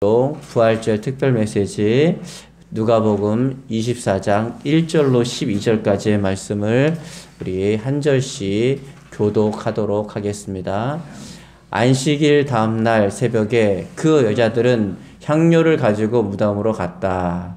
또 부활절 특별 메시지 누가복음 24장 1절로 12절까지의 말씀을 우리 한 절씩 교독하도록 하겠습니다. 안식일 다음날 새벽에 그 여자들은 향료를 가지고 무덤으로 갔다.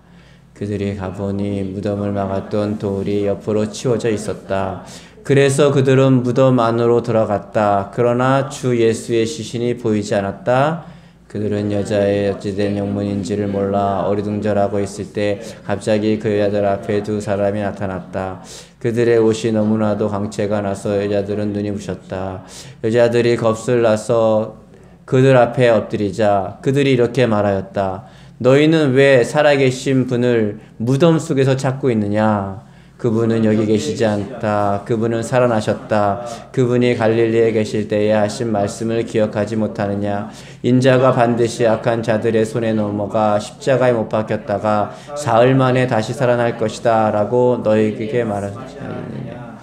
그들이 가보니 무덤을 막았던 돌이 옆으로 치워져 있었다. 그래서 그들은 무덤 안으로 들어갔다. 그러나 주 예수의 시신이 보이지 않았다. 그들은 여자의 어찌된 영문인지를 몰라 어리둥절하고 있을 때 갑자기 그 여자들 앞에 두 사람이 나타났다. 그들의 옷이 너무나도 광채가 나서 여자들은 눈이 부셨다. 여자들이 겁을 나서 그들 앞에 엎드리자 그들이 이렇게 말하였다. 너희는 왜 살아계신 분을 무덤 속에서 찾고 있느냐? 그분은 여기 계시지 않다. 그분은 살아나셨다. 그분이 갈릴리에 계실 때에 하신 말씀을 기억하지 못하느냐. 인자가 반드시 악한 자들의 손에 넘어가 십자가에 못 박혔다가 사흘 만에 다시 살아날 것이다 라고 너희에게 말하느냐.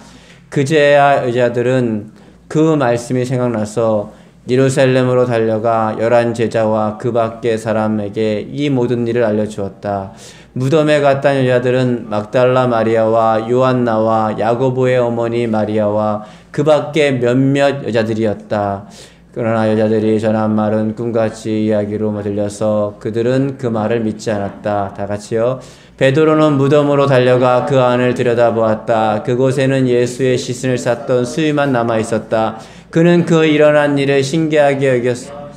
그제야 여자들은 그 말씀이 생각나서 예루살렘으로 달려가 11 제자와 그 밖의 사람에게 이 모든 일을 알려주었다. 무덤에 갔던 여자들은 막달라 마리아와 요한나와 야고보의 어머니 마리아와 그 밖에 몇몇 여자들이었다. 그러나 여자들이 전한 말은 꿈같이 이야기로 들려서 그들은 그 말을 믿지 않았다. 다 같이요. 베드로는 무덤으로 달려가 그 안을 들여다보았다. 그곳에는 예수의 시신을 쌌던 수위만 남아있었다. 그는 그 일어난 일을 신기하게 여겨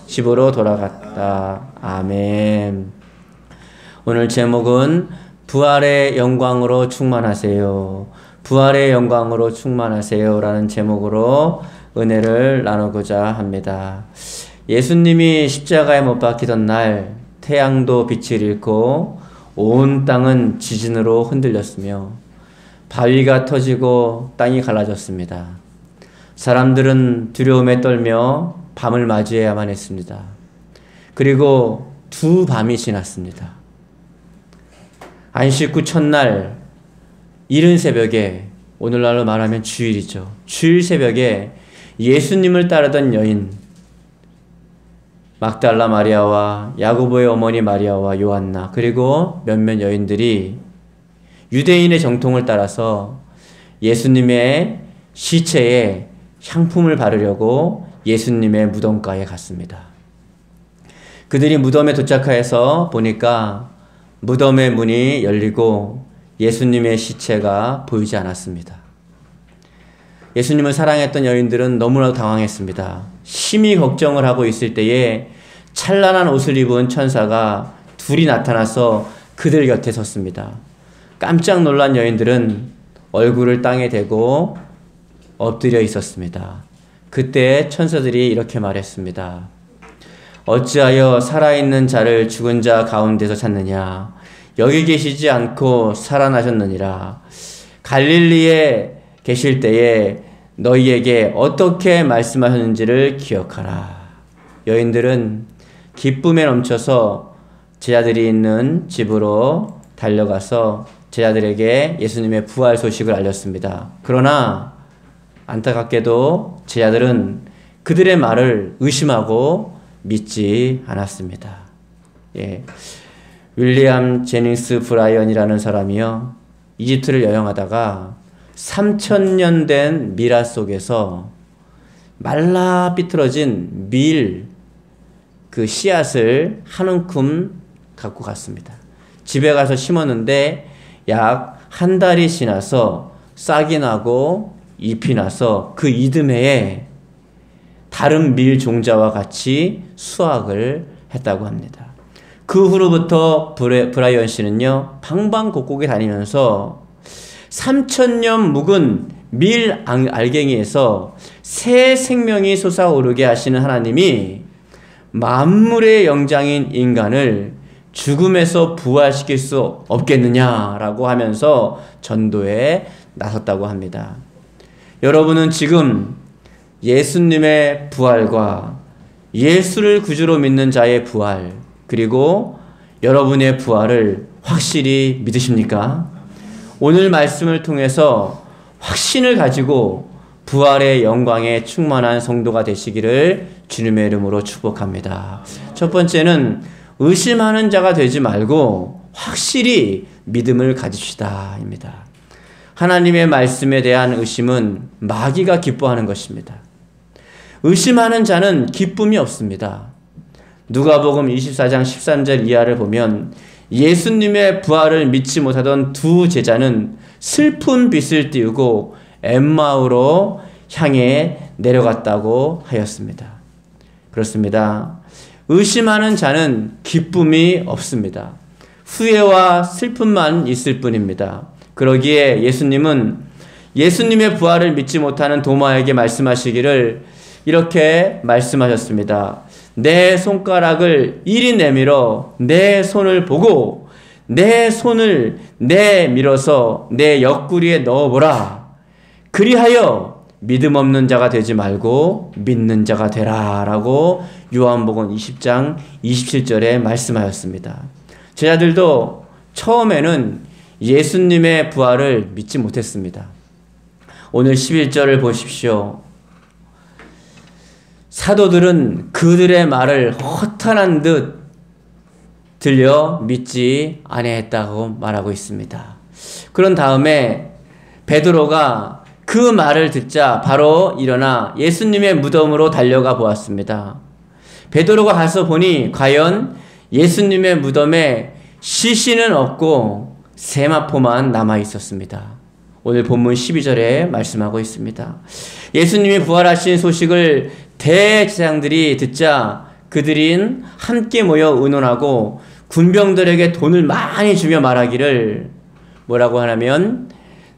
집으로 돌아갔다. 아멘. 오늘 제목은 부활의 영광으로 충만하세요. 부활의 영광으로 충만하세요 라는 제목으로 은혜를 나누고자 합니다. 예수님이 십자가에 못 박히던 날 태양도 빛을 잃고 온 땅은 지진으로 흔들렸으며 바위가 터지고 땅이 갈라졌습니다. 사람들은 두려움에 떨며 밤을 맞이해야만 했습니다. 그리고 두 밤이 지났습니다. 안식 후 첫날 이른 새벽에, 오늘날로 말하면 주일이죠. 주일 새벽에 예수님을 따르던 여인 막달라 마리아와 야고보의 어머니 마리아와 요한나 그리고 몇몇 여인들이 유대인의 정통을 따라서 예수님의 시체에 향품을 바르려고 예수님의 무덤가에 갔습니다. 그들이 무덤에 도착해서 보니까 무덤의 문이 열리고 예수님의 시체가 보이지 않았습니다. 예수님을 사랑했던 여인들은 너무나도 당황했습니다. 심히 걱정을 하고 있을 때에 찬란한 옷을 입은 천사가 둘이 나타나서 그들 곁에 섰습니다. 깜짝 놀란 여인들은 얼굴을 땅에 대고 엎드려 있었습니다. 그때 천사들이 이렇게 말했습니다. 어찌하여 살아있는 자를 죽은 자 가운데서 찾느냐? 여기 계시지 않고 살아나셨느니라. 갈릴리에 계실 때에 너희에게 어떻게 말씀하셨는지를 기억하라. 여인들은 기쁨에 넘쳐서 제자들이 있는 집으로 달려가서 제자들에게 예수님의 부활 소식을 알렸습니다. 그러나 안타깝게도 제자들은 그들의 말을 의심하고 믿지 않았습니다. 예. 윌리엄 제닝스 브라이언이라는 사람이요, 이집트를 여행하다가 3000년 된 미라 속에서 말라 삐뚤어진 밀 그 씨앗을 한 움큼 갖고 갔습니다. 집에 가서 심었는데 약 한 달이 지나서 싹이 나고 잎이 나서 그 이듬해에 다른 밀 종자와 같이 수확을 했다고 합니다. 그 후로부터 브라이언 씨는요, 방방곡곡에 다니면서 3000년 묵은 밀 알갱이에서 새 생명이 솟아오르게 하시는 하나님이 만물의 영장인 인간을 죽음에서 부활시킬 수 없겠느냐라고 하면서 전도에 나섰다고 합니다. 여러분은 지금 예수님의 부활과 예수를 구주로 믿는 자의 부활, 그리고 여러분의 부활을 확실히 믿으십니까? 오늘 말씀을 통해서 확신을 가지고 부활의 영광에 충만한 성도가 되시기를 주님의 이름으로 축복합니다. 첫 번째는 의심하는 자가 되지 말고 확실히 믿음을 가집시다 입니다. 하나님의 말씀에 대한 의심은 마귀가 기뻐하는 것입니다. 의심하는 자는 기쁨이 없습니다. 누가복음 24장 13절 이하를 보면 예수님의 부활을 믿지 못하던 두 제자는 슬픈 빛을 띄우고 엠마오로 향해 내려갔다고 하였습니다. 그렇습니다. 의심하는 자는 기쁨이 없습니다. 후회와 슬픔만 있을 뿐입니다. 그러기에 예수님은 예수님의 부활을 믿지 못하는 도마에게 말씀하시기를 이렇게 말씀하셨습니다. 내 손가락을 이리 내밀어 내 손을 보고 내 손을 내밀어서 내 옆구리에 넣어보라. 그리하여 믿음 없는 자가 되지 말고 믿는 자가 되라 라고 요한복음 20장 27절에 말씀하였습니다. 제자들도 처음에는 예수님의 부활을 믿지 못했습니다. 오늘 11절을 보십시오. 사도들은 그들의 말을 허탄한 듯 들려 믿지 아니했다고 말하고 있습니다. 그런 다음에 베드로가 그 말을 듣자 바로 일어나 예수님의 무덤으로 달려가 보았습니다. 베드로가 가서 보니 과연 예수님의 무덤에 시신은 없고 세마포만 남아 있었습니다. 오늘 본문 12절에 말씀하고 있습니다. 예수님이 부활하신 소식을 대제사장들이 듣자 그들은 함께 모여 의논하고 군병들에게 돈을 많이 주며 말하기를 뭐라고 하냐면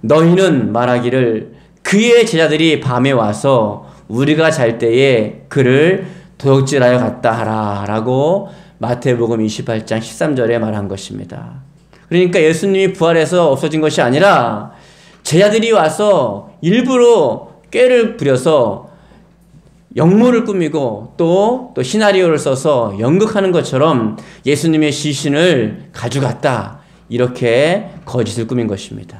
너희는 말하기를 그의 제자들이 밤에 와서 우리가 잘 때에 그를 도둑질하여 갔다 하라 라고 마태복음 28장 13절에 말한 것입니다. 그러니까 예수님이 부활해서 없어진 것이 아니라 제자들이 와서 일부러 꾀를 부려서 역모를 꾸미고 또 시나리오를 써서 연극하는 것처럼 예수님의 시신을 가져갔다. 이렇게 거짓을 꾸민 것입니다.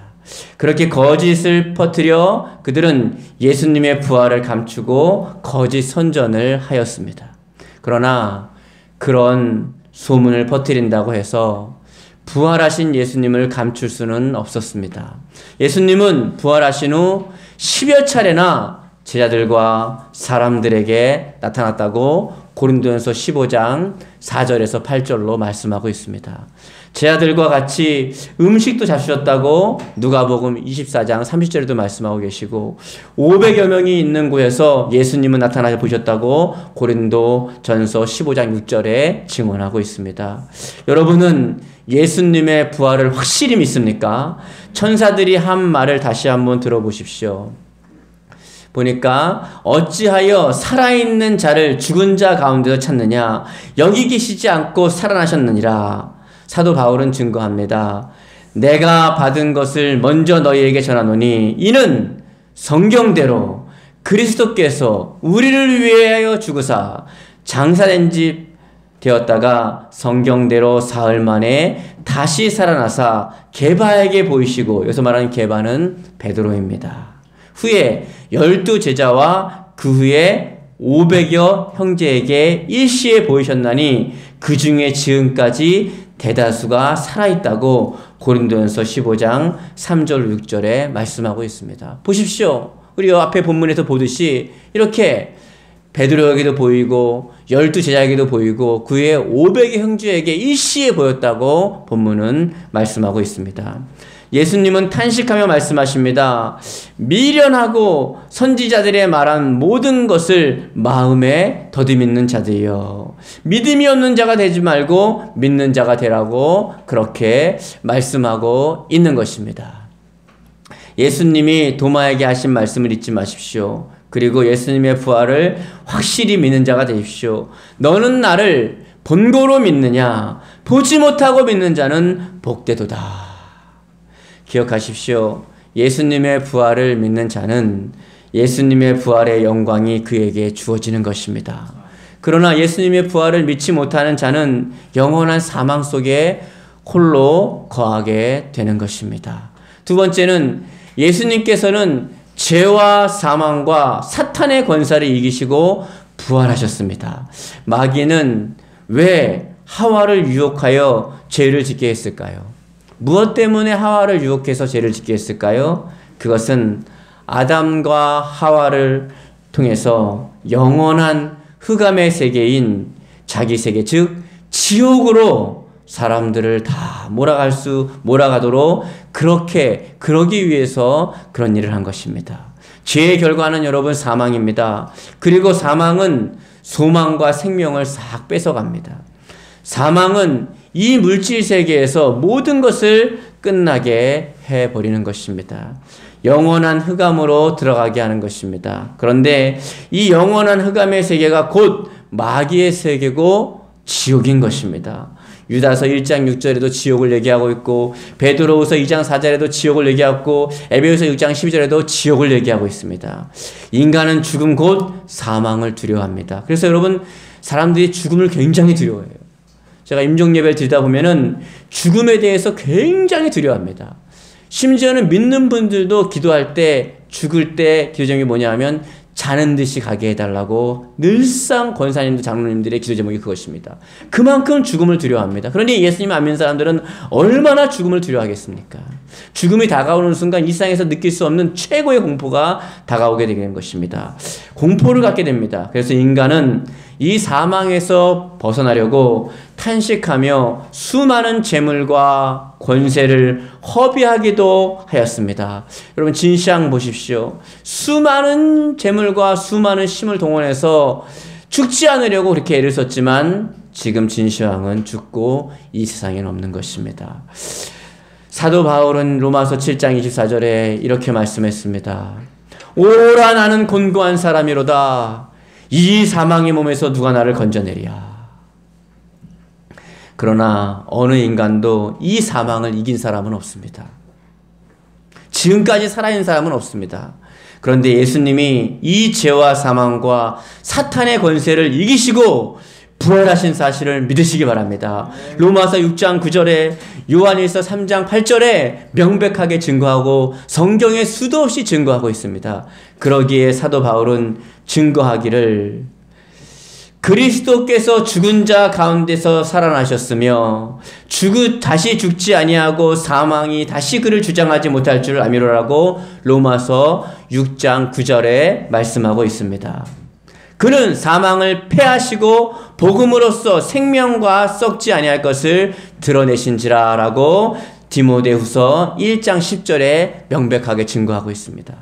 그렇게 거짓을 퍼뜨려 그들은 예수님의 부활을 감추고 거짓 선전을 하였습니다. 그러나 그런 소문을 퍼뜨린다고 해서 부활하신 예수님을 감출 수는 없었습니다. 예수님은 부활하신 후 10여 차례나 제자들과 사람들에게 나타났다고 고린도전서 15장 4절에서 8절로 말씀하고 있습니다. 제자들과 같이 음식도 잡수셨다고 누가복음 24장 30절에도 말씀하고 계시고 500여 명이 있는 곳에서 예수님은 나타나 보셨다고 고린도전서 15장 6절에 증언하고 있습니다. 여러분은 예수님의 부활을 확실히 믿습니까? 천사들이 한 말을 다시 한번 들어보십시오. 보니까 어찌하여 살아있는 자를 죽은 자 가운데서 찾느냐 여기 계시지 않고 살아나셨느니라. 사도 바울은 증거합니다. 내가 받은 것을 먼저 너희에게 전하노니 이는 성경대로 그리스도께서 우리를 위하여 죽으사 장사된 집 되었다가 성경대로 사흘 만에 다시 살아나사 게바에게 보이시고 여기서 말하는 게바는 베드로입니다. 후에 12제자와 그 후에 500여 형제에게 일시에 보이셨나니 그 중에 지금까지 대다수가 살아있다고 고린도전서 15장 3절 6절에 말씀하고 있습니다. 보십시오. 우리 앞에 본문에서 보듯이 이렇게 베드로에게도 보이고 12제자에게도 보이고 그 후에 500의 형제에게 일시에 보였다고 본문은 말씀하고 있습니다. 예수님은 탄식하며 말씀하십니다. 미련하고 선지자들의 말한 모든 것을 마음에 더듬이는 자들이여 믿음이 없는 자가 되지 말고 믿는 자가 되라고 그렇게 말씀하고 있는 것입니다. 예수님이 도마에게 하신 말씀을 잊지 마십시오. 그리고 예수님의 부활을 확실히 믿는 자가 되십시오. 너는 나를 본고로 믿느냐 보지 못하고 믿는 자는 복되도다. 기억하십시오. 예수님의 부활을 믿는 자는 예수님의 부활의 영광이 그에게 주어지는 것입니다. 그러나 예수님의 부활을 믿지 못하는 자는 영원한 사망 속에 홀로 거하게 되는 것입니다. 두 번째는 예수님께서는 죄와 사망과 사탄의 권세를 이기시고 부활하셨습니다. 마귀는 왜 하와를 유혹하여 죄를 짓게 했을까요? 무엇 때문에 하와를 유혹해서 죄를 짓게 했을까요? 그것은 아담과 하와를 통해서 영원한 흑암의 세계인 자기 세계, 즉 지옥으로 사람들을 다 몰아가도록 그러기 위해서 그런 일을 한 것입니다. 죄의 결과는 여러분 사망입니다. 그리고 사망은 소망과 생명을 싹 뺏어갑니다. 사망은 이 물질 세계에서 모든 것을 끝나게 해버리는 것입니다. 영원한 흑암으로 들어가게 하는 것입니다. 그런데 이 영원한 흑암의 세계가 곧 마귀의 세계고 지옥인 것입니다. 유다서 1장 6절에도 지옥을 얘기하고 있고, 베드로후서 2장 4절에도 지옥을 얘기하고, 에베소서 6장 12절에도 지옥을 얘기하고 있습니다. 인간은 죽음 곧 사망을 두려워합니다. 그래서 여러분, 사람들이 죽음을 굉장히 두려워해요. 제가 임종 예배를 드리다 보면은 죽음에 대해서 굉장히 두려워합니다. 심지어는 믿는 분들도 기도할 때, 죽을 때 기도 제목이 뭐냐 하면 자는 듯이 가게 해달라고 늘상 권사님들, 장로님들의 기도 제목이 그것입니다. 그만큼 죽음을 두려워합니다. 그러니 예수님 안 믿는 사람들은 얼마나 죽음을 두려워하겠습니까? 죽음이 다가오는 순간 이 세상에서 느낄 수 없는 최고의 공포가 다가오게 되는 것입니다. 공포를 갖게 됩니다. 그래서 인간은 이 사망에서 벗어나려고 탄식하며 수많은 재물과 권세를 허비하기도 하였습니다. 여러분 진시황 보십시오. 수많은 재물과 수많은 힘을 동원해서 죽지 않으려고 그렇게 애를 썼지만 지금 진시황은 죽고 이 세상에는 없는 것입니다. 사도 바울은 로마서 7장 24절에 이렇게 말씀했습니다. 오라 나는 곤고한 사람이로다. 이 사망의 몸에서 누가 나를 건져내랴. 그러나 어느 인간도 이 사망을 이긴 사람은 없습니다. 지금까지 살아있는 사람은 없습니다. 그런데 예수님이 이 죄와 사망과 사탄의 권세를 이기시고 부활하신 사실을 믿으시기 바랍니다. 로마서 6장 9절에, 요한일서 3장 8절에 명백하게 증거하고 성경에 수도 없이 증거하고 있습니다. 그러기에 사도 바울은 증거하기를 그리스도께서 죽은 자 가운데서 살아나셨으며 다시 죽지 아니하고 사망이 다시 그를 주장하지 못할 줄 아미로라고 로마서 6장 9절에 말씀하고 있습니다. 그는 사망을 패하시고 복음으로써 생명과 썩지 아니할 것을 드러내신지라 라고 디모데후서 1장 10절에 명백하게 증거하고 있습니다.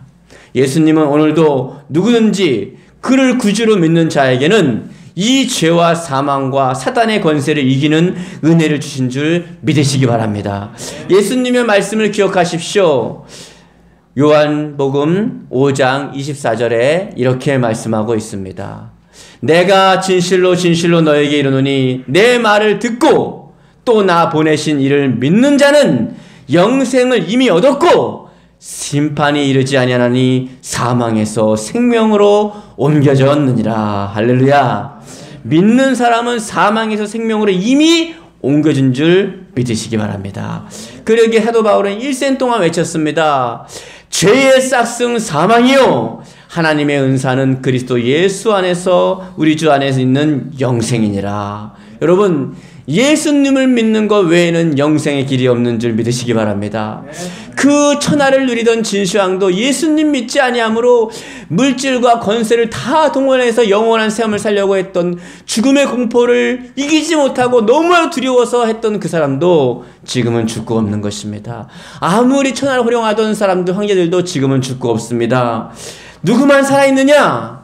예수님은 오늘도 누구든지 그를 구주로 믿는 자에게는 이 죄와 사망과 사탄의 권세를 이기는 은혜를 주신 줄 믿으시기 바랍니다. 예수님의 말씀을 기억하십시오. 요한복음 5장 24절에 이렇게 말씀하고 있습니다. 내가 진실로 진실로 너에게 이르노니 내 말을 듣고 또 나 보내신 이를 믿는 자는 영생을 이미 얻었고 심판이 이르지 아니하나니 사망에서 생명으로 옮겨졌느니라. 할렐루야. 믿는 사람은 사망에서 생명으로 이미 옮겨진 줄 믿으시기 바랍니다. 그러기에 사도 바울은 일생 동안 외쳤습니다. 죄의 싹승 사망이요 하나님의 은사는 그리스도 예수 안에서 우리 주 안에서 있는 영생이니라. 여러분 예수님을 믿는 것 외에는 영생의 길이 없는 줄 믿으시기 바랍니다. 그 천하를 누리던 진시황도 예수님 믿지 아니함으로 물질과 권세를 다 동원해서 영원한 삶을 살려고 했던 죽음의 공포를 이기지 못하고 너무 두려워서 했던 그 사람도 지금은 죽고 없는 것입니다. 아무리 천하를 호령하던 사람들, 황제들도 지금은 죽고 없습니다. 누구만 살아있느냐?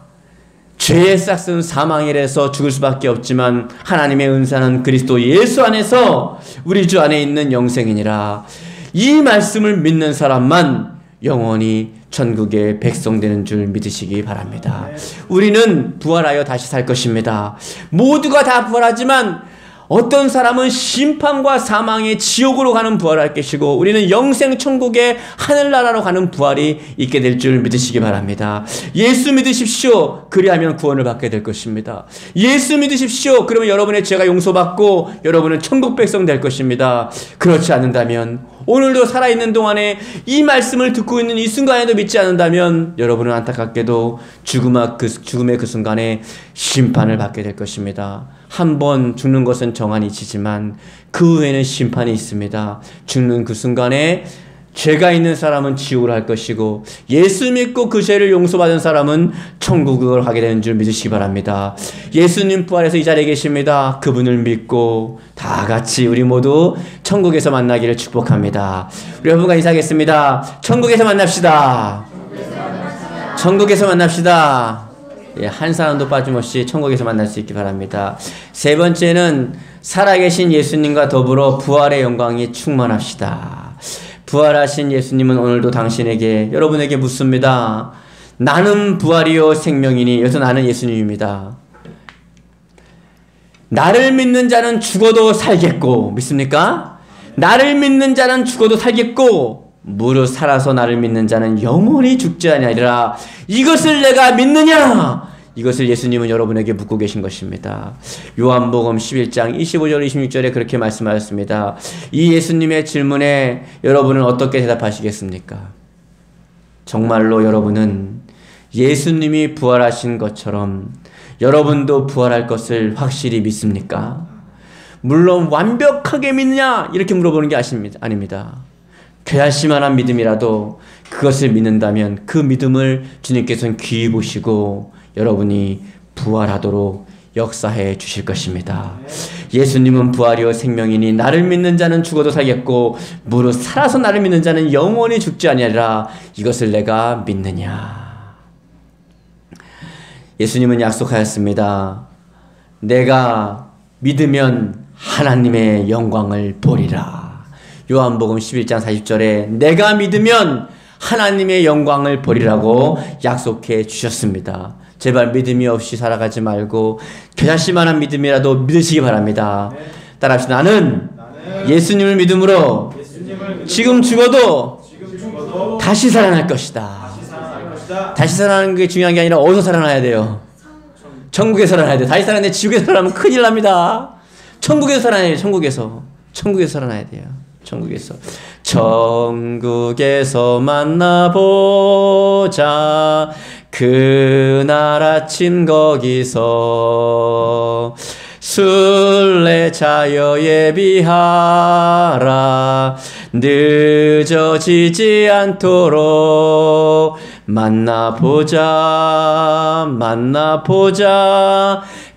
죄의 싹은 사망이라서 죽을 수밖에 없지만 하나님의 은사는 그리스도 예수 안에서 우리 주 안에 있는 영생이니라. 이 말씀을 믿는 사람만 영원히 천국의 백성 되는 줄 믿으시기 바랍니다. 우리는 부활하여 다시 살 것입니다. 모두가 다 부활하지만 어떤 사람은 심판과 사망의 지옥으로 가는 부활을 할 것이고 우리는 영생 천국의 하늘나라로 가는 부활이 있게 될 줄 믿으시기 바랍니다. 예수 믿으십시오. 그리하면 구원을 받게 될 것입니다. 예수 믿으십시오. 그러면 여러분의 죄가 용서받고 여러분은 천국 백성 될 것입니다. 그렇지 않는다면 오늘도 살아있는 동안에 이 말씀을 듣고 있는 이 순간에도 믿지 않는다면 여러분은 안타깝게도 죽음의 그 순간에 심판을 받게 될 것입니다. 한 번 죽는 것은 정한이 지지만 그 후에는 심판이 있습니다. 죽는 그 순간에 죄가 있는 사람은 지옥을 할 것이고 예수 믿고 그 죄를 용서받은 사람은 천국을 가게 되는 줄 믿으시기 바랍니다. 예수님 부활해서 이 자리에 계십니다. 그분을 믿고 다 같이 우리 모두 천국에서 만나기를 축복합니다. 우리 여러분과 인사하겠습니다. 천국에서 만납시다. 천국에서 만납시다. 예, 한 사람도 빠짐없이 천국에서 만날 수 있기 바랍니다. 세 번째는 살아계신 예수님과 더불어 부활의 영광이 충만합시다. 부활하신 예수님은 오늘도 당신에게, 여러분에게 묻습니다. 나는 부활이요 생명이니. 여기서 나는 예수님입니다. 나를 믿는 자는 죽어도 살겠고, 믿습니까? 나를 믿는 자는 죽어도 살겠고 무릇 살아서 나를 믿는 자는 영원히 죽지 아니하리라. 이것을 내가 믿느냐? 이것을 예수님은 여러분에게 묻고 계신 것입니다. 요한복음 11장 25절 26절에 그렇게 말씀하셨습니다. 이 예수님의 질문에 여러분은 어떻게 대답하시겠습니까? 정말로 여러분은 예수님이 부활하신 것처럼 여러분도 부활할 것을 확실히 믿습니까? 물론 완벽하게 믿느냐? 이렇게 물어보는 게 아닙니다. 괴할만한 믿음이라도 그것을 믿는다면 그 믿음을 주님께서는 귀히 보시고 여러분이 부활하도록 역사해 주실 것입니다. 예수님은 부활이요 생명이니 나를 믿는 자는 죽어도 살겠고 무릇 살아서 나를 믿는 자는 영원히 죽지 아니하리라. 이것을 내가 믿느냐? 예수님은 약속하였습니다. 내가 믿으면 하나님의 영광을 보리라. 요한복음 11장 40절에 내가 믿으면 하나님의 영광을 보리라고 약속해 주셨습니다. 제발 믿음이 없이 살아가지 말고 겨자씨만한 믿음이라도 믿으시기 바랍니다. 따라합시다. 나는 예수님을 믿음으로 지금 죽어도 다시 살아날 것이다. 다시 살아나는 게 중요한 게 아니라 어디서 살아나야 돼요? 천국에서 살아나야 돼요. 다시 살아나는데 지옥에서 살아나면 큰일 납니다. 천국에서 살아나야 돼요. 천국에서 살아나야 돼요. 천국에서 만나보자. 그날 아침 거기서 순례자여 예비하라. 늦어지지 않도록 만나보자.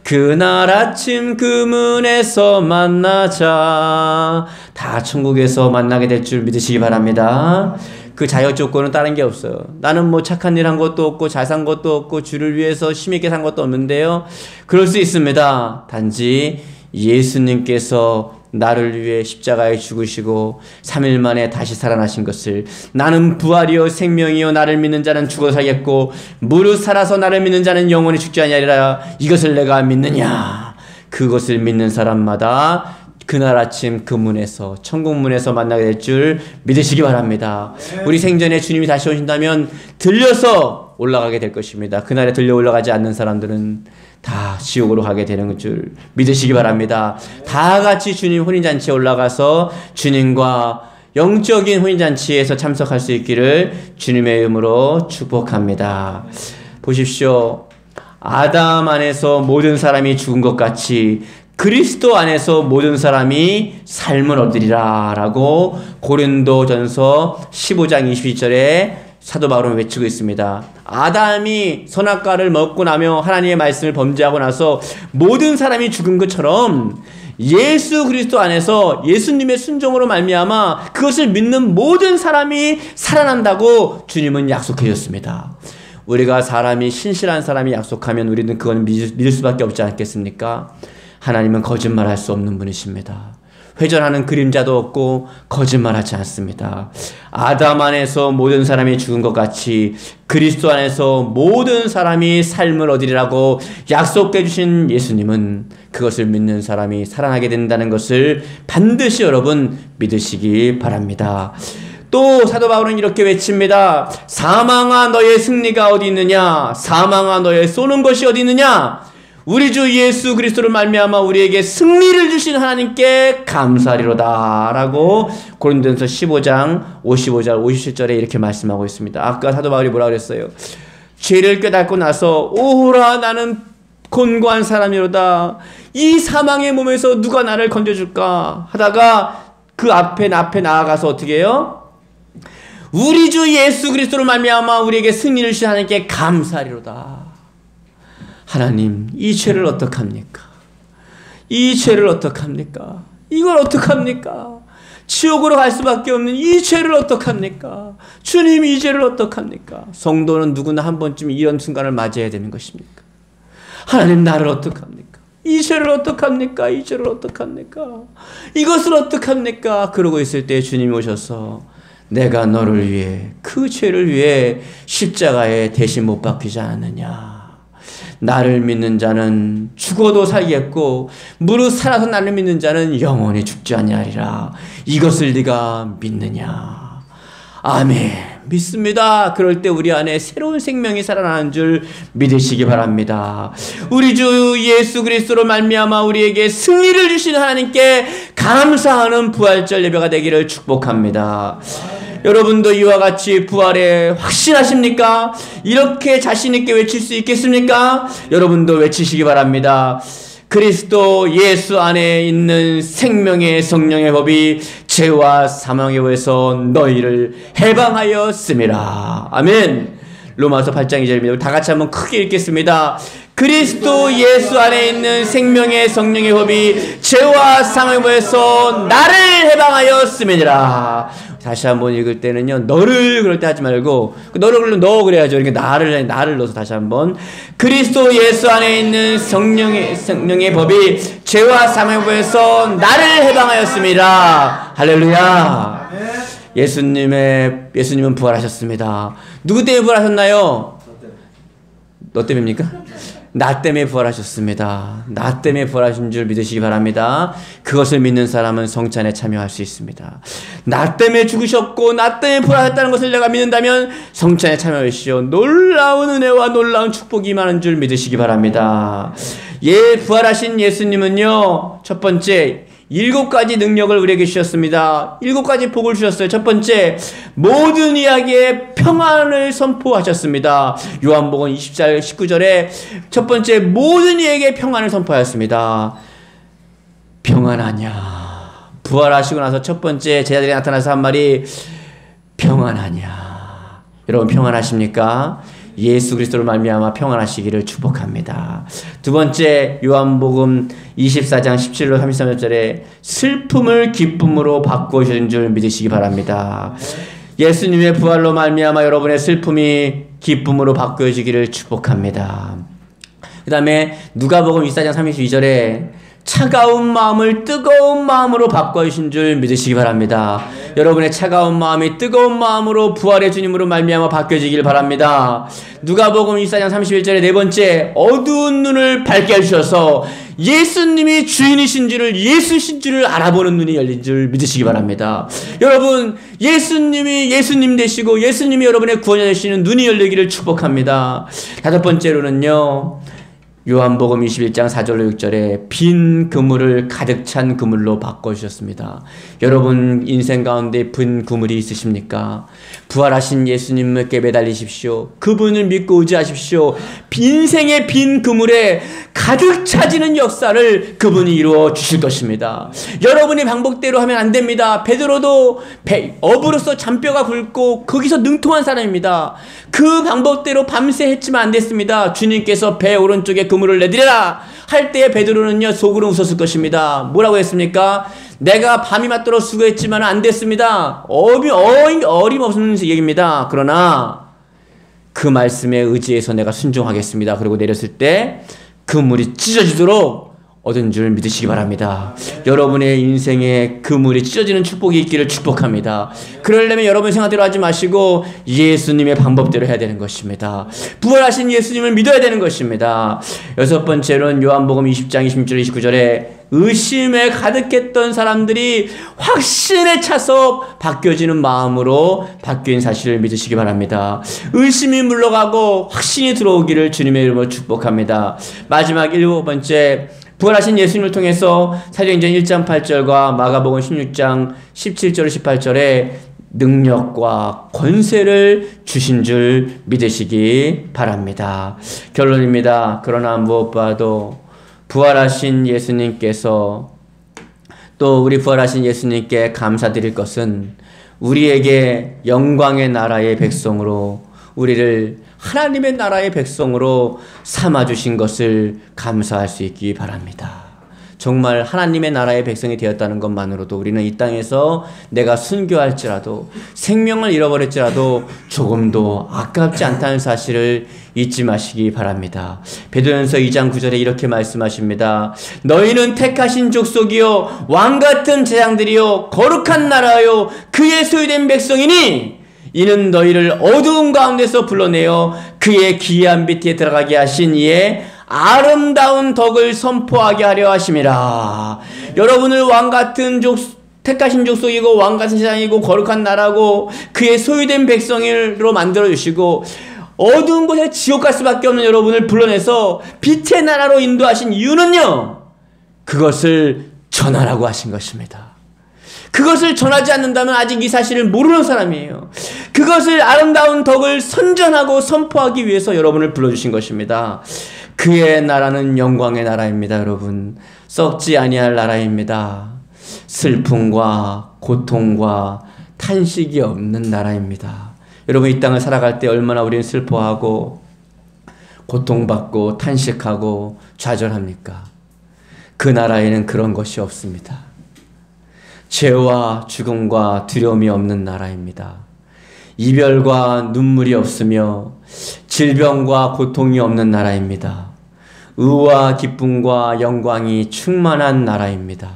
그날 아침 그 문에서 만나자. 다 천국에서 만나게 될 줄 믿으시기 바랍니다. 그 자격 조건은 다른 게 없어요. 나는 뭐 착한 일 한 것도 없고 잘 산 것도 없고 주를 위해서 힘있게 산 것도 없는데요. 그럴 수 있습니다. 단지 예수님께서 나를 위해 십자가에 죽으시고 3일 만에 다시 살아나신 것을, 나는 부활이요 생명이요 나를 믿는 자는 죽어 살겠고 무릇 살아서 나를 믿는 자는 영원히 죽지 아니하리라. 이것을 내가 믿느냐? 그것을 믿는 사람마다 그날 아침 그 문에서, 천국 문에서 만나게 될 줄 믿으시기 바랍니다. 우리 생전에 주님이 다시 오신다면 들려서 올라가게 될 것입니다. 그날에 들려 올라가지 않는 사람들은 다 지옥으로 가게 되는 줄 믿으시기 바랍니다. 다 같이 주님 혼인잔치에 올라가서 주님과 영적인 혼인잔치에서 참석할 수 있기를 주님의 이름으로 축복합니다. 보십시오. 아담 안에서 모든 사람이 죽은 것 같이 그리스도 안에서 모든 사람이 삶을 얻으리라 라고 고린도전서 15장 22절에 사도 바울은 외치고 있습니다. 아담이 선악과를 먹고 나며 하나님의 말씀을 범죄하고 나서 모든 사람이 죽은 것처럼 예수 그리스도 안에서 예수님의 순종으로 말미암아 그것을 믿는 모든 사람이 살아난다고 주님은 약속해 줬습니다. 우리가 사람이 신실한 사람이 약속하면 우리는 그건 믿을 수밖에 없지 않겠습니까? 하나님은 거짓말할 수 없는 분이십니다. 회전하는 그림자도 없고 거짓말하지 않습니다. 아담 안에서 모든 사람이 죽은 것 같이 그리스도 안에서 모든 사람이 삶을 얻으리라고 약속해 주신 예수님은 그것을 믿는 사람이 살아나게 된다는 것을 반드시 여러분 믿으시기 바랍니다. 또 사도 바울은 이렇게 외칩니다. 사망아 너의 승리가 어디 있느냐? 사망아 너의 쏘는 것이 어디 있느냐? 우리 주 예수 그리스도를 말미암아 우리에게 승리를 주신 하나님께 감사하리로다 라고 고린도전서 15장 55절 57절에 이렇게 말씀하고 있습니다. 아까 사도 바울이 뭐라고 그랬어요? 죄를 깨닫고 나서 오호라 나는 곤고한 사람이로다. 이 사망의 몸에서 누가 나를 건져줄까 하다가 그 앞에 나아가서 어떻게 해요? 우리 주 예수 그리스도로 말미암아 우리에게 승리를 주신 하나님께 감사하리로다. 하나님, 이 죄를 어떡합니까? 이 죄를 어떡합니까? 이걸 어떡합니까? 지옥으로 갈 수밖에 없는 이 죄를 어떡합니까? 주님, 이 죄를 어떡합니까? 성도는 누구나 한 번쯤 이런 순간을 맞이해야 되는 것입니까? 하나님, 나를 어떡합니까? 이 죄를 어떡합니까? 이 죄를 어떡합니까? 이것을 어떡합니까? 그러고 있을 때 주님이 오셔서 내가 너를 위해, 그 죄를 위해 십자가에 대신 못 박히지 않았느냐? 나를 믿는 자는 죽어도 살겠고 무릇 살아서 나를 믿는 자는 영원히 죽지 아니하리라. 이것을 네가 믿느냐? 아멘. 믿습니다. 그럴 때 우리 안에 새로운 생명이 살아나는 줄 믿으시기 바랍니다. 우리 주 예수 그리스도로 말미암아 우리에게 승리를 주시는 하나님께 감사하는 부활절 예배가 되기를 축복합니다. 여러분도 이와 같이 부활에 확신하십니까? 이렇게 자신 있게 외칠 수 있겠습니까? 여러분도 외치시기 바랍니다. 그리스도 예수 안에 있는 생명의 성령의 법이 죄와 사망의 법에서 너희를 해방하였음이라. 아멘. 로마서 8장 2절입니다. 다 같이 한번 크게 읽겠습니다. 그리스도 예수 안에 있는 생명의 성령의 법이 죄와 사망의 법에서 나를 해방하였음이니라. 다시 한번 읽을 때는요, 너를 그럴 때 하지 말고 너를 그러면 너 그래야죠. 그러니까 나를 넣어서 다시 한번 그리스도 예수 안에 있는 성령의 법이 죄와 사망의 법에서 나를 해방하였습니다. 할렐루야. 예수님은 부활하셨습니다. 누구 때문에 부활하셨나요? 너 때문입니까? 나 때문에 부활하셨습니다. 나 때문에 부활하신 줄 믿으시기 바랍니다. 그것을 믿는 사람은 성찬에 참여할 수 있습니다. 나 때문에 죽으셨고 나 때문에 부활하셨다는 것을 내가 믿는다면 성찬에 참여하시오. 놀라운 은혜와 놀라운 축복이 임하는 줄 믿으시기 바랍니다. 부활하신 예수님은요, 첫 번째 7가지 능력을 우리에게 주셨습니다. 7가지 복을 주셨어요. 첫 번째, 모든 이야기에 평안을 선포하셨습니다. 요한복음 24절 19절에 첫 번째, 모든 이에게 평안을 선포하였습니다. 평안하냐? 부활하시고 나서 첫 번째 제자들이 나타나서 한 말이 평안하냐? 여러분 평안하십니까? 예수 그리스도로 말미암아 평안하시기를 축복합니다. 두 번째, 요한복음 24장 17로 33절에 슬픔을 기쁨으로 바꾸신 줄 믿으시기 바랍니다. 예수님의 부활로 말미암아 여러분의 슬픔이 기쁨으로 바뀌어지기를 축복합니다. 그 다음에 누가복음 24장 32절에 차가운 마음을 뜨거운 마음으로 바꿔주신 줄 믿으시기 바랍니다. 여러분의 차가운 마음이 뜨거운 마음으로 부활의 주님으로 말미암아 바뀌어지길 바랍니다. 누가복음 24장 31절에 네 번째, 어두운 눈을 밝게 해주셔서 예수님이 주인이신 줄을, 예수신 줄을 알아보는 눈이 열린 줄 믿으시기 바랍니다. 여러분, 예수님이 예수님 되시고 예수님이 여러분의 구원자 되시는 눈이 열리기를 축복합니다. 다섯 번째로는요, 요한복음 21장 4절로 6절에 빈 그물을 가득 찬 그물로 바꿔주셨습니다. 여러분 인생 가운데 빈 그물이 있으십니까? 부활하신 예수님께 매달리십시오. 그분을 믿고 의지하십시오. 인생의 빈 그물에 가득 차지는 역사를 그분이 이루어 주실 것입니다. 여러분이 방법대로 하면 안 됩니다. 베드로도 어부로서 잔뼈가 굵고 거기서 능통한 사람입니다. 그 방법대로 밤새 했지만 안 됐습니다. 주님께서 배 오른쪽에 그물을 내드려라 할 때에 베드로는요 속으로 웃었을 것입니다. 뭐라고 했습니까? 내가 밤이 맞도록 수고했지만 안 됐습니다. 어림없는 얘기입니다. 그러나 그 말씀에 의지해서 내가 순종하겠습니다. 그리고 내렸을 때 그물이 찢어지도록 얻은 줄 믿으시기 바랍니다. 여러분의 인생에 그물이 찢어지는 축복이 있기를 축복합니다. 그러려면 여러분 생각대로 하지 마시고 예수님의 방법대로 해야 되는 것입니다. 부활하신 예수님을 믿어야 되는 것입니다. 여섯 번째로는 요한복음 20장 26절 29절에 의심에 가득했던 사람들이 확신에 차서 바뀌어지는 마음으로 바뀐 사실을 믿으시기 바랍니다. 의심이 물러가고 확신이 들어오기를 주님의 이름으로 축복합니다. 마지막 일곱 번째, 부활하신 예수님을 통해서 사도행전 1장 8절과 마가복음 16장 17절 18절에 능력과 권세를 주신 줄 믿으시기 바랍니다. 결론입니다. 그러나 무엇보다도 부활하신 예수님께서 또 우리 부활하신 예수님께 감사드릴 것은 우리에게 영광의 나라의 백성으로 우리를 하나님의 나라의 백성으로 삼아주신 것을 감사할 수 있기 바랍니다. 정말 하나님의 나라의 백성이 되었다는 것만으로도 우리는 이 땅에서 내가 순교할지라도 생명을 잃어버릴지라도 조금도 아깝지 않다는 사실을 잊지 마시기 바랍니다. 베드로전서 2장 9절에 이렇게 말씀하십니다. 너희는 택하신 족속이요 왕같은 제장들이요 거룩한 나라요 그의 소유된 백성이니 이는 너희를 어두운 가운데서 불러내어 그의 기이한 빛에 들어가게 하신 이의 아름다운 덕을 선포하게 하려 하심이라. 여러분을 왕같은 택하신 족속이고 왕같은 제장이고 거룩한 나라고 그의 소유된 백성으로 만들어주시고 어두운 곳에 지옥 갈 수밖에 없는 여러분을 불러내서 빛의 나라로 인도하신 이유는요, 그것을 전하라고 하신 것입니다. 그것을 전하지 않는다면 아직 이 사실을 모르는 사람이에요. 그것을 아름다운 덕을 선전하고 선포하기 위해서 여러분을 불러주신 것입니다. 그의 나라는 영광의 나라입니다. 여러분, 썩지 아니할 나라입니다. 슬픔과 고통과 탄식이 없는 나라입니다. 여러분, 이 땅을 살아갈 때 얼마나 우리는 슬퍼하고 고통받고 탄식하고 좌절합니까? 그 나라에는 그런 것이 없습니다. 죄와 죽음과 두려움이 없는 나라입니다. 이별과 눈물이 없으며 질병과 고통이 없는 나라입니다. 의와 기쁨과 영광이 충만한 나라입니다.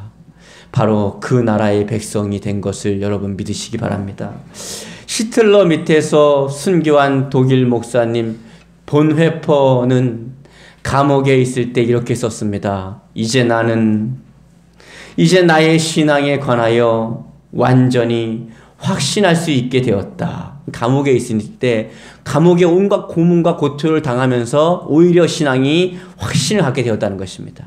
바로 그 나라의 백성이 된 것을 여러분 믿으시기 바랍니다. 히틀러 밑에서 순교한 독일 목사님 본회퍼는 감옥에 있을 때 이렇게 썼습니다. 이제 나의 신앙에 관하여 완전히 확신할 수 있게 되었다. 감옥에 있을 때 감옥에 온갖 고문과 고초를 당하면서 오히려 신앙이 확신을 갖게 되었다는 것입니다.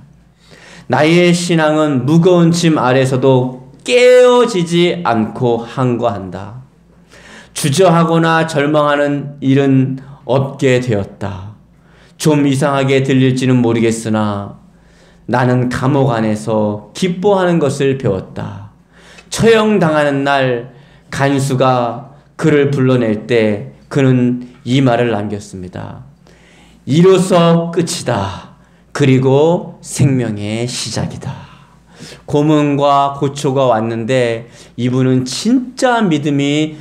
나의 신앙은 무거운 짐 아래서도 깨어지지 않고 항거한다. 주저하거나 절망하는 일은 없게 되었다. 좀 이상하게 들릴지는 모르겠으나 나는 감옥 안에서 기뻐하는 것을 배웠다. 처형당하는 날 간수가 그를 불러낼 때 그는 이 말을 남겼습니다. 이로써 끝이다. 그리고 생명의 시작이다. 고문과 고초가 왔는데 이분은 진짜 믿음이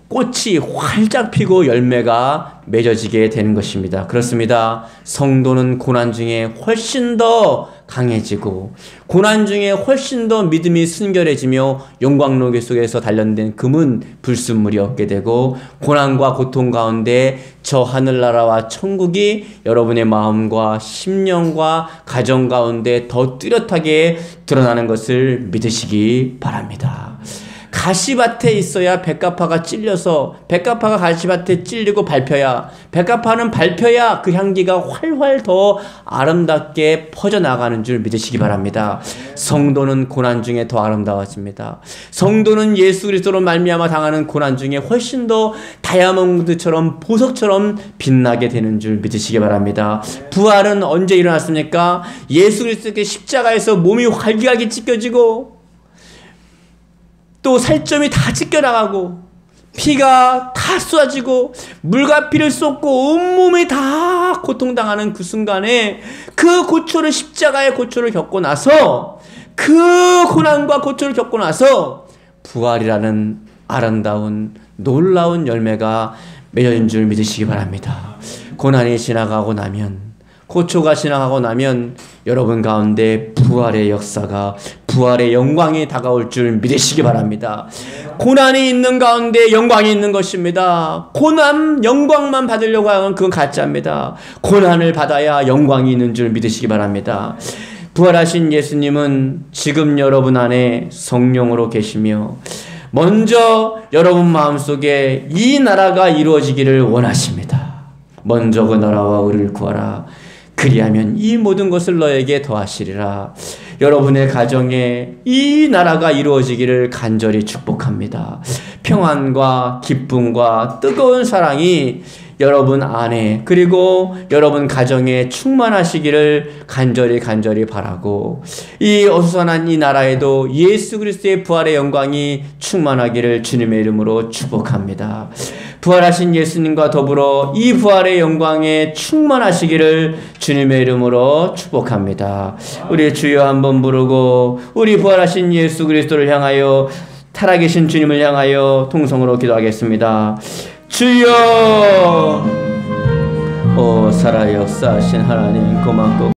꽃이 활짝 피고 열매가 맺어지게 되는 것입니다. 그렇습니다. 성도는 고난 중에 훨씬 더 강해지고 고난 중에 훨씬 더 믿음이 순결해지며 영광로계 속에서 단련된 금은 불순물이 없게 되고 고난과 고통 가운데 저 하늘나라와 천국이 여러분의 마음과 심령과 가정 가운데 더 뚜렷하게 드러나는 것을 믿으시기 바랍니다. 가시밭에 있어야 백합화가 찔려서 백합화가 가시밭에 찔리고 밟혀야 백합화는 밟혀야 그 향기가 활활 더 아름답게 퍼져나가는 줄 믿으시기 바랍니다. 성도는 고난 중에 더 아름다워집니다. 성도는 예수 그리스도로 말미암아 당하는 고난 중에 훨씬 더 다이아몬드처럼 보석처럼 빛나게 되는 줄 믿으시기 바랍니다. 부활은 언제 일어났습니까? 예수 그리스도께 십자가에서 몸이 활기하게 찢겨지고 또 살점이 다 찢겨나가고 피가 다 쏟아지고 물과 피를 쏟고 온몸이 다 고통당하는 그 순간에 그 고초를 십자가의 고초를 겪고 나서 그 고난과 고초를 겪고 나서 부활이라는 아름다운 놀라운 열매가 맺어진 줄 믿으시기 바랍니다. 고난이 지나가고 나면 고초가 지나가고 나면 여러분 가운데 부활의 역사가 부활의 영광이 다가올 줄 믿으시기 바랍니다. 고난이 있는 가운데 영광이 있는 것입니다. 고난 영광만 받으려고 하면 그건 가짜입니다. 고난을 받아야 영광이 있는 줄 믿으시기 바랍니다. 부활하신 예수님은 지금 여러분 안에 성령으로 계시며 먼저 여러분 마음속에 이 나라가 이루어지기를 원하십니다. 먼저 그 나라와 의를 구하라. 그리하면 이 모든 것을 너에게 더하시리라. 여러분의 가정에 이 나라가 이루어지기를 간절히 축복합니다. 평안과 기쁨과 뜨거운 사랑이 여러분 안에 그리고 여러분 가정에 충만하시기를 간절히 바라고, 이 어수선한 이 나라에도 예수 그리스도의 부활의 영광이 충만하기를 주님의 이름으로 축복합니다. 부활하신 예수님과 더불어 이 부활의 영광에 충만하시기를 주님의 이름으로 축복합니다. 우리 주여 한번 부르고 우리 부활하신 예수 그리스도를 향하여, 살아계신 주님을 향하여 통성으로 기도하겠습니다. 주여, 오 살아 역사하신 하나님 고맙고